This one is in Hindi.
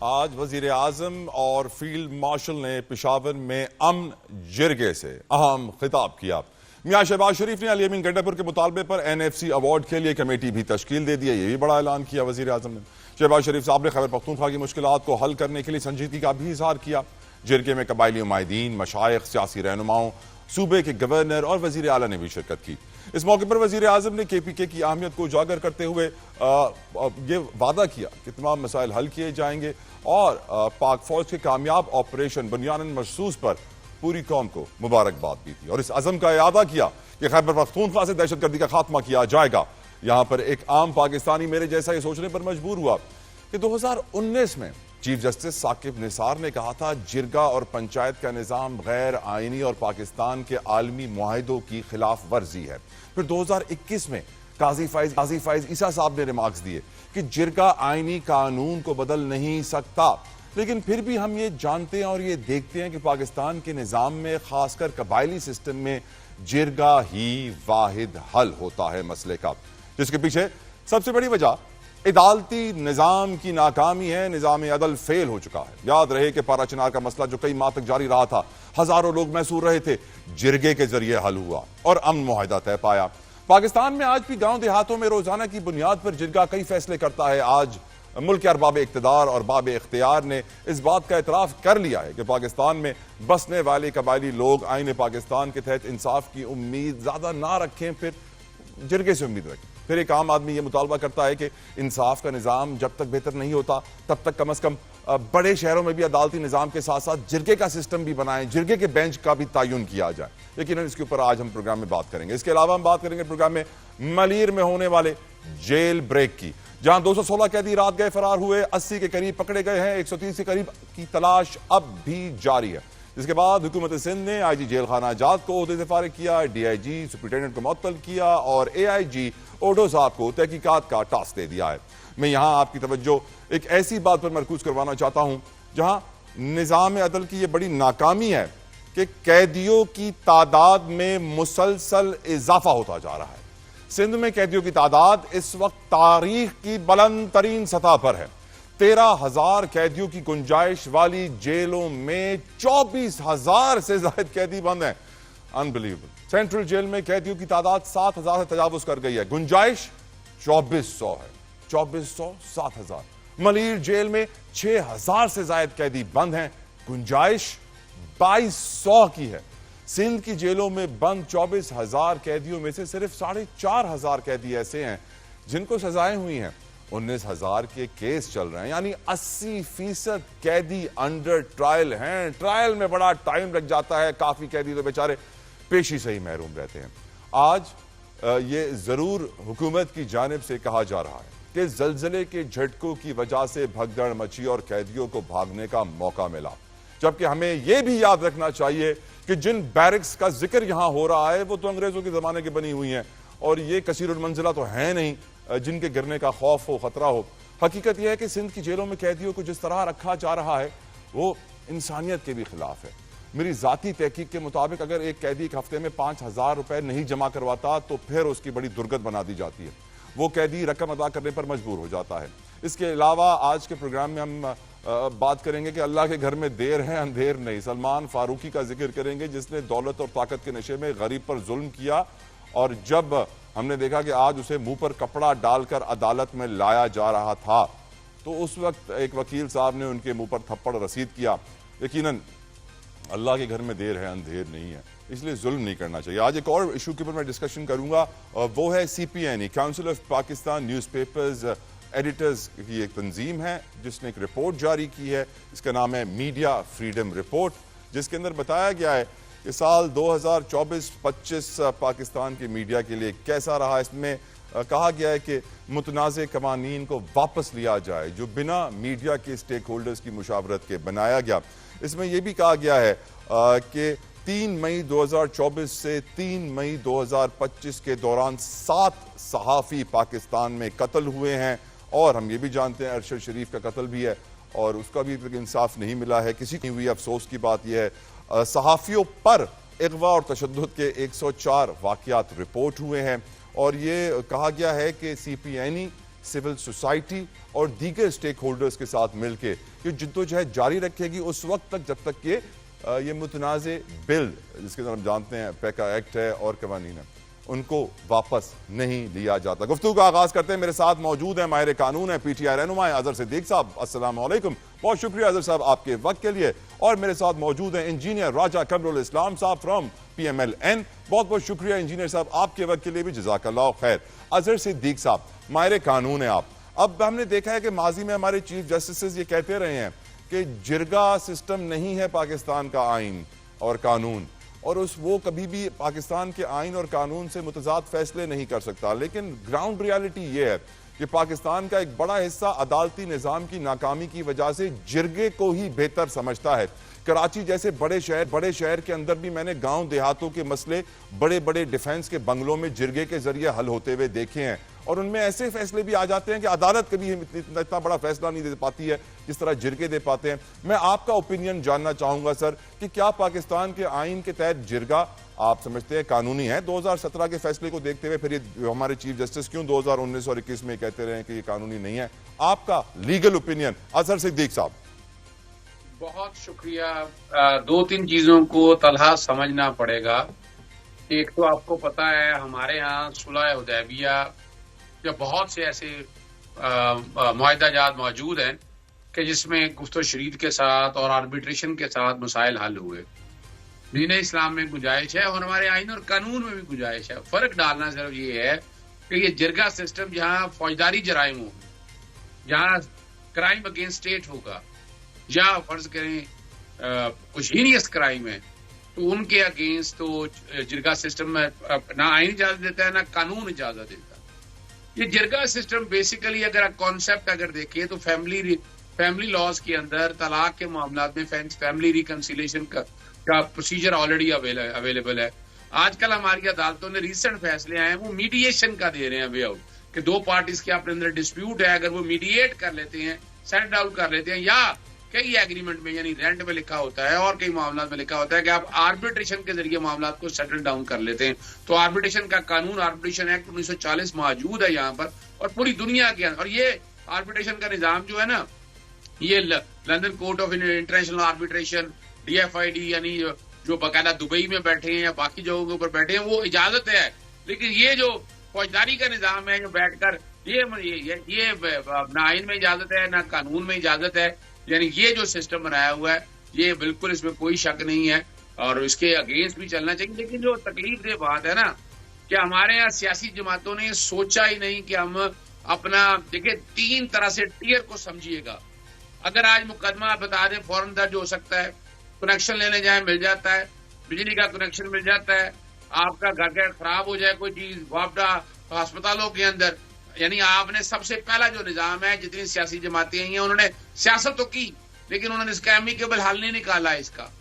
आज वजीर आजम और फील्ड मार्शल ने पेशावर में अमन जिरगे से अहम खिताब किया। मियां शहबाज शरीफ ने अली अमीन गंडापुर के मुतालबे पर NFC अवार्ड के लिए कमेटी भी तश्कील दे दी है। ये भी बड़ा ऐलान किया वजीर आजम ने। शहबाज शरीफ साहब ने खैबर पख्तूनख्वा की मुश्किलात को हल करने के लिए संजीदगी का भी इजहार किया। जिरगे में कबायली उमायदीन, मशाइख, सियासी रहनुमाओं, सूबे के गवर्नर और वजीर आला ने भी शिरकत की। इस मौके पर वजीर आजम ने KPK की अहमियत को उजागर करते हुए ये वादा किया कि तमाम मसाइल हल किए जाएंगे और पाक फौज के कामयाब ऑपरेशन बुनियादन मखसूस पर पूरी कौम को मुबारकबाद दी थी और इस अज़म का इरादा किया कि खैबर पख्तूनख्वा से दहशतगर्दी का खात्मा किया जाएगा। यहां पर एक आम पाकिस्तानी मेरे जैसा ये सोचने पर मजबूर हुआ कि 2019 में चीफ जस्टिस साकिब निसार ने कहा था जिरगा और पंचायत का निजाम गैर आईनी और पाकिस्तान के आलमी मुआहिदों की खिलाफ वर्जी है। फिर 2021 में काजी फाइज ईसा साहब ने रिमार्क्स दिए कि जिरगा आईनी कानून को बदल नहीं सकता। लेकिन फिर भी हम ये जानते हैं और ये देखते हैं कि पाकिस्तान के निजाम में खासकर कबायली सिस्टम में जिरगा ही वाहिद हल होता है मसले का, जिसके पीछे सबसे बड़ी वजह अदालती निजाम की नाकामी है। निजाम अदल फेल हो चुका है। याद रहे कि पारा चिनार का मसला जो कई माह तक जारी रहा था, हजारों लोग महसूर रहे थे, जिरगे के जरिए हल हुआ और अमन मुआहिदा तय पाया। पाकिस्तान में आज भी गांव देहातों में रोजाना की बुनियाद पर जिरगा कई फैसले करता है। आज मुल्क के अरबाब इख्तिदार और बाब इख्तियार ने इस बात का एतराफ कर लिया है कि पाकिस्तान में बसने वाले कबायली लोग आईने पाकिस्तान के तहत इंसाफ की उम्मीद ज्यादा ना रखें, फिर जिरगे से उम्मीद रखें। फिर एक आम आदमी यह मुतालबा करता है कि इंसाफ का निजाम जब तक बेहतर नहीं होता तब तक कम से कम बड़े शहरों में भी अदालती निजाम के साथ साथ जिरगे का सिस्टम भी बनाएं, जिरगे के बेंच का भी तयन किया जाए। लेकिन इसके ऊपर आज हम प्रोग्राम में बात करेंगे। इसके अलावा हम बात करेंगे प्रोग्राम में मलीर में होने वाले जेल ब्रेक की, जहां 216 कैदी रात गए फरार हुए, 80 के करीब पकड़े गए हैं, 130 के करीब की तलाश अब भी जारी है। इसके बाद हुकूमत सिंध ने IG जेल खाना आजाद को ओहदे से फारिग किया, DIG सुप्रिटेंडेंट को मुअत्तल किया और AIG ओडो साहब को तहकीकात का टास्क दे दिया है। मैं यहां आपकी तवज्जो एक ऐसी बात पर मरकूज करवाना चाहता हूं जहां निजाम अदल की यह बड़ी नाकामी है कि कैदियों की तादाद में मुसलसल इजाफा होता जा रहा है। सिंध में कैदियों की तादाद इस वक्त तारीख की बुलंद तरीन सतह पर है। 13,000 कैदियों की गुंजाइश वाली जेलों में 24,000 से ज्यादा कैदी बंद हैं। अनबिलीवेबल। सेंट्रल जेल में कैदियों की तादाद 7,000 से तजावुज कर गई है, गुंजाइश 2400 है। 2400, 7,000। मलीर जेल में 6,000 से ज्यादा कैदी बंद हैं, गुंजाइश 2,200 की है। सिंध की जेलों में बंद 24,000 कैदियों में से सिर्फ 4,500 कैदी ऐसे हैं जिनको सजाएं हुई हैं। 19,000 के केस चल रहे हैं, यानी 80% कैदी अंडर ट्रायल हैं। ट्रायल में बड़ा टाइम लग जाता है, काफी कैदी तो बेचारे पेशी से ही महरूम रहते हैं। आज ये जरूर हुकूमत की जानिब से कहा जा रहा है कि जलजले के झटकों की वजह से भगदड़ मची और कैदियों को भागने का मौका मिला, जबकि हमें यह भी याद रखना चाहिए कि जिन बैरक्स का जिक्र यहां हो रहा है वो तो अंग्रेजों के जमाने की बनी हुई हैं और ये कसीरुल मंजिला तो है नहीं जिनके गिरने का खौफ हो, खतरा हो। हकीकत यह है कि सिंध की जेलों में कैदियों को जिस तरह रखा जा रहा है वो इंसानियत के भी खिलाफ है। मेरी जाती तहकीक के मुताबिक अगर एक कैदी एक हफ्ते में 5,000 रुपए नहीं जमा करवाता तो फिर उसकी बड़ी दुर्गत बना दी जाती है, वो कैदी रकम अदा करने पर मजबूर हो जाता है। इसके अलावा आज के प्रोग्राम में हम बात करेंगे कि अल्लाह के घर में देर है अंधेर नहीं। सलमान फारूकी का जिक्र करेंगे जिसने दौलत और ताकत के नशे में गरीब पर जुल्म किया और जब हमने देखा कि आज उसे मुंह पर कपड़ा डालकर अदालत में लाया जा रहा था तो उस वक्त एक वकील साहब ने उनके मुंह पर थप्पड़ रसीद किया। यकीनन अल्लाह के घर में देर है अंधेर नहीं है, इसलिए जुल्म नहीं करना चाहिए। आज एक और इशू के ऊपर मैं डिस्कशन करूंगा, वो है CPNE, council of Pakistan newspapers editors की एक तंजीम है जिसने एक रिपोर्ट जारी की है। इसका नाम है मीडिया फ्रीडम रिपोर्ट, जिसके अंदर बताया गया है कि साल 2024-25 पाकिस्तान के मीडिया के लिए कैसा रहा। इसमें कहा गया है कि मुतनाज़े कवानीन को वापस लिया जाए जो बिना मीडिया के स्टेक होल्डर्स की मुशावरत के बनाया गया। इसमें यह भी कहा गया है कि 3 मई 2024 से 3 मई 2025 के दौरान 7 सहाफ़ी पाकिस्तान में कत्ल हुए हैं और हम ये भी जानते हैं अरशद शरीफ का कत्ल भी है और उसका भी इंसाफ नहीं मिला है, किसी की हुई। अफसोस की बात यह है सहाफ़ियों पर अगवा और तशद्दुद के 104 वाक़यात रिपोर्ट हुए हैं और ये कहा गया है कि CPNE सिविल सोसाइटी और दीगर स्टेक होल्डर्स के साथ मिलकर ये जिद्दोजहद जारी रखेगी उस वक्त तक जब तक ये मुतनाज़े बिल, जिसके अंदर हम जानते हैं पैका एक्ट है और कवानीन है, उनको वापस नहीं लिया जाता। गुफ्तगू का आगाज करते हैं। मेरे साथ मौजूद है माहिर कानून है, PTI रहनुमा अजहर सिद्दीक साहब। अस्सलाम वालेकुम, बहुत शुक्रिया अजहर साहब आपके वक्त के लिए। और मेरे साथ मौजूद है इंजीनियर राजा कमरुल इस्लाम साहब फ्रॉम PMLN। बहुत बहुत शुक्रिया इंजीनियर साहब आपके वक्त के लिए भी, जज़ाकल्लाह खैर। अजहर सिद्दीक साहब, माहिर कानून है आप। अब हमने देखा है कि माजी में हमारे चीफ जस्टिस ये कहते रहे हैं कि जिरगा सिस्टम नहीं है पाकिस्तान का आइन और कानून, और वो कभी भी पाकिस्तान के आइन और कानून से मुतजाद फैसले नहीं कर सकता। लेकिन ग्राउंड रियलिटी ये है कि पाकिस्तान का एक बड़ा हिस्सा अदालती निज़ाम की नाकामी की वजह से जिरगे को ही बेहतर समझता है। कराची जैसे बड़े शहर के अंदर भी मैंने गांव देहातों के मसले बड़े बड़े डिफेंस के बंगलों में जिरगे के जरिए हल होते हुए देखे हैं, और उनमें ऐसे फैसले भी आ जाते हैं कि अदालत कभी इतना बड़ा फैसला नहीं दे पाती है जिस तरह जिरगे दे पाते हैं। मैं आपका ओपिनियन जानना चाहूंगा सर कि क्या पाकिस्तान के आइन के तहत जिरगा आप समझते हैं कानूनी है? 2017 के फैसले को देखते हुए फिर ये हमारे चीफ जस्टिस क्यों 2019 और 21 में कहते रहे कि ये कानूनी नहीं है? आपका लीगल ओपिनियन अजहर सिद्दीक साहब। बहुत शुक्रिया। दो तीन चीजों को तलहा समझना पड़ेगा। एक तो आपको पता है हमारे यहाँ सुलह हुदैबिया या बहुत से ऐसे मुआहदाजात मौजूद हैं कि जिसमें गुफ्तो शरीद के साथ और आर्बिट्रेशन के साथ मसाइल हल हुए। दीन इस्लाम में गुंजाइश है और हमारे आइन और कानून में भी गुंजाइश है। फर्क डालना सिर्फ ये है कि ये जिरगा सिस्टम जहाँ फौजदारी जराइम होंगे, जहाँ क्राइम अगेंस्ट स्टेट होगा, या फर्ज करें कुछ हीनियस क्राइम है, तो उनके अगेंस्ट तो जिरगा सिस्टम में ना आइन इजाजत देता है ना कानून इजाजत देता है। ये जिरगा सिस्टम बेसिकली अगर कॉन्सेप्ट अगर देखें तो फैमिली लॉज के अंदर तलाक के मामला में फैमिली रिकंसिलेशन का प्रोसीजर ऑलरेडी अवेलेबल है। आजकल हमारी अदालतों ने रिसेंट फैसले आए हैं वो मीडिएशन का दे रहे हैं वे आउट, कि दो पार्टीज के अपने अंदर डिस्प्यूट है, अगर वो मीडिएट कर लेते हैं, सेटल आउट कर लेते हैं, या कई एग्रीमेंट में यानी रेंट में लिखा होता है और कई मामला में लिखा होता है कि आप आर्बिट्रेशन के जरिए मामला को सेटल डाउन कर लेते हैं, तो आर्बिट्रेशन का कानून, आर्बिट्रेशन एक्ट 1940 मौजूद है यहाँ पर और पूरी दुनिया के अंदर। और ये आर्बिट्रेशन का निजाम जो है ना, ये London court of international arbitration DFID यानी जो बाकायदा दुबई में बैठे हैं या बाकी जगहों के ऊपर बैठे हैं वो इजाजत है। लेकिन ये जो फौजदारी का निजाम है जो बैठकर ये ना आइन में इजाजत है ना कानून में इजाजत है, यानी ये जो सिस्टम बनाया हुआ है ये बिल्कुल इसमें कोई शक नहीं है और इसके अगेंस्ट भी चलना चाहिए। लेकिन जो तकलीफ दे बात है ना कि हमारे यहाँ सियासी जमातों ने सोचा ही नहीं कि हम अपना, देखिए 3 तरह से टीयर को समझिएगा। अगर आज मुकदमा बता दें फौरन दर्ज हो सकता है, कनेक्शन लेने जाए मिल जाता है, बिजली का कनेक्शन मिल जाता है, आपका घर खराब हो जाए कोई चीज वापडा अस्पतालों के अंदर, यानी आपने सबसे पहला जो निजाम है, जितनी सियासी जमातें हैं उन्होंने सियासत तो की लेकिन उन्होंने इसका एमिकेबल हल नहीं निकाला इसका।